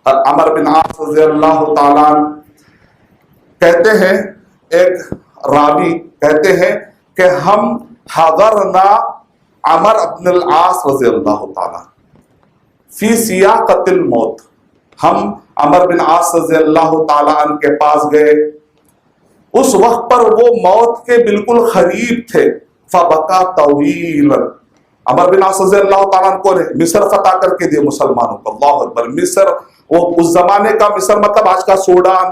عمر بن عاص رضی اللہ تعالیٰ کہتے ہیں، ایک راوی کہتے ہیں کہ ہم حضرنا عمر بن العاص رضی اللہ تعالیٰ فی سیاقۃ الموت، ہم عمر بن عاص رضی اللہ تعالیٰ عنہ کے پاس گئے، اس وقت پر وہ موت کے بالکل قریب تھے، فبکا طویلا، عمر بن عاص رضی اللہ تعالیٰ عنہ کو نے مصر فتح کر کے دیے مسلمانوں کو، اللہ اکبر، مصر، وہ اس زمانے کا مصر مطلب آج کا سوڈان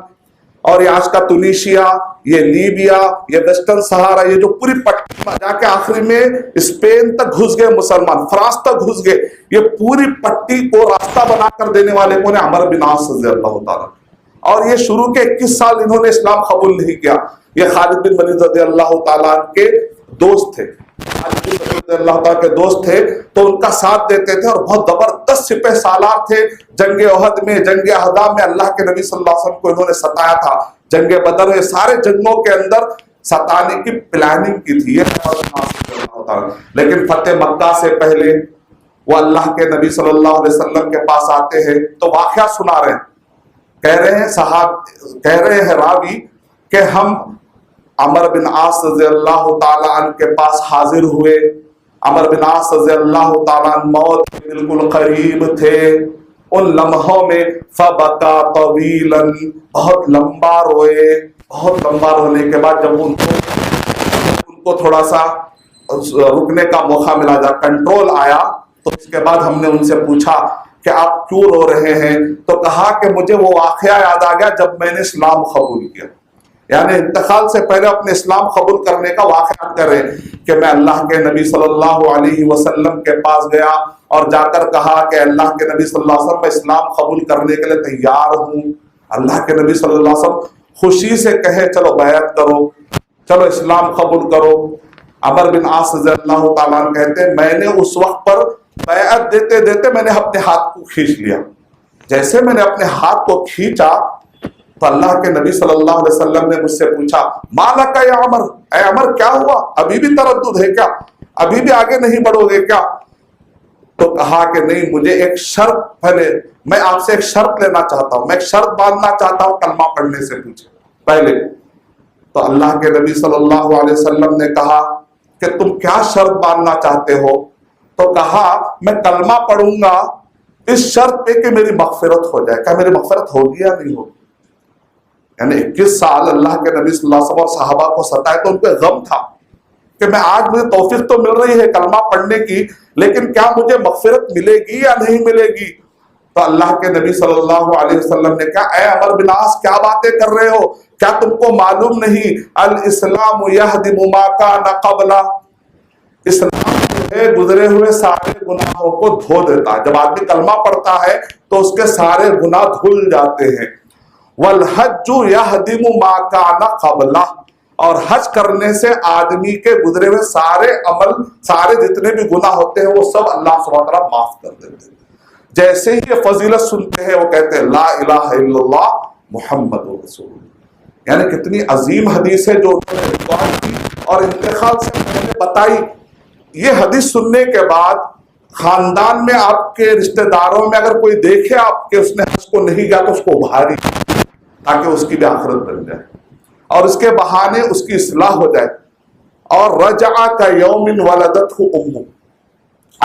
اور یہ آج کا تونیشیا، یہ لیبیا، یہ ویسٹرن سہارا، یہ جو پوری پٹی میں جا کے آخری میں اسپین تک گھس گئے مسلمان، فرانس تک گھس گئے، یہ پوری پٹی کو راستہ بنا کر دینے والے کون ہیں؟ عمر بن عاص رضی اللہ تعالیٰ، اور یہ شروع کے 21 سال انہوں نے اسلام قبول نہیں کیا، یہ خالد بن ولید رضی اللہ تعالیٰ کے دوست تھے، خالد بن ولید رضی اللہ تعالیٰ کے دوست تھے، تو ان کا ساتھ دیتے تھے، اور بہت زبردست سپہ سالار تھے، جنگ احد میں، جنگ احزاب میں اللہ کے نبی صلی اللہ علیہ وسلم کو انہوں نے ستایا تھا، جنگ بدر، یہ سارے جنگوں کے اندر ستانے کی پلاننگ کی تھی یہ، لیکن فتح مکہ سے پہلے وہ اللہ کے نبی صلی اللہ علیہ وسلم کے پاس آتے ہیں تو واقعہ سنا رہے ہیں، کہہ رہے ہیں راوی کہ ہم عمر بن عاص رضی اللہ تعالیٰ عنہ کے پاس حاضر ہوئے، عمر بن عاص رضی اللہ تعالیٰ عنہ موت کے بالکل قریب تھے، ان لمحوں میں فبکا طویلا، بہت لمبا روئے، بہت لمبا رونے کے بعد جب ان کو تھوڑا سا رکنے کا موقع ملا، جا کنٹرول آیا، تو اس کے بعد ہم نے ان سے پوچھا کہ آپ کیوں رو رہے ہیں؟ تو کہا کہ مجھے وہ واقعہ یاد آ گیا جب میں نے اسلام قبول کیا، یعنی انتقال سے پہلے اپنے اسلام قبول کرنے کا واقعہ کرے کہ میں اللہ کے نبی صلی اللہ علیہ وسلم کے پاس گیا اور جا کر کہا کہ اللہ کے نبی صلی اللہ علیہ وسلم میں اسلام قبول کرنے کے لیے تیار ہوں، اللہ کے نبی صلی اللہ علیہ وسلم خوشی سے کہے چلو بیعت کرو، چلو اسلام قبول کرو۔ عمر بن عاص رضی اللہ تعالیٰ عنہ کہتے ہیں میں نے اس وقت پر بیعت دیتے دیتے میں نے اپنے ہاتھ کو کھینچ لیا، جیسے میں نے اپنے ہاتھ کو کھینچا تو اللہ کے نبی صلی اللہ علیہ وسلم نے مجھ سے پوچھا ما لک یا عمر، اے عمر کیا ہوا، ابھی بھی تردد ہے کیا، ابھی بھی آگے نہیں بڑھو گے کیا؟ تو کہا کہ نہیں، مجھے ایک شرط، پہلے میں آپ سے ایک شرط لینا چاہتا ہوں، میں ایک شرط باندھنا چاہتا ہوں کلمہ پڑھنے سے پوچھے پہلے۔ تو اللہ کے نبی صلی اللہ علیہ وسلم نے کہا کہ تم کیا شرط باندھنا چاہتے ہو؟ تو کہا میں کلمہ پڑھوں گا اس شرط پہ کہ میری مغفرت ہو جائے۔ کیا میری مغفرت ہوگی یا نہیں ہوگی؟ یعنی 21 سال اللہ کے نبی صلی اللہ علیہ وسلم اور صحابہ کو ستائے تو ان پہ غم تھا کہ میں آج مجھے توفیق تو مل رہی ہے کلمہ پڑھنے کی، لیکن کیا مجھے مغفرت ملے گی یا نہیں ملے گی؟ تو اللہ کے نبی صلی اللہ علیہ وسلم نے کہا اے عمر بن عاص کیا باتیں کر رہے ہو، کیا تم کو معلوم نہیں الاسلام یہدم ما کان قبلہ، اسلام گزرے ہوئے سارے گناہوں کو دھو دیتا ہے، جب آدمی کلمہ پڑھتا ہے تو اس کے سارے گناہ دھل جاتے ہیں، والحج یہدم ما کان قبلہ، اور حج کرنے سے آدمی کے گزرے ہوئے سارے عمل، سارے جتنے بھی گناہ ہوتے ہیں وہ سب اللہ سبحانہ وتعالیٰ معاف کر دیتے ہیں۔ جیسے ہی یہ فضیلت سنتے ہیں وہ کہتے ہیں لا الہ الا اللہ محمد رسول اللہ، یعنی کتنی عظیم حدیث ہے جو انہوں نے روایت کی اور انتقال سے پہلے بتائی۔ یہ حدیث سننے کے بعد خاندان میں آپ کے رشتہ داروں میں اگر کوئی دیکھے آپ کے اس نے حج کو نہیں کیا تو اس کو ابھاری تاکہ اس کی بھی آخرت بن جائے اور اس کے بہانے اس کی اصلاح ہو جائے۔ اور رجع کا یوم ولدتہ امہ،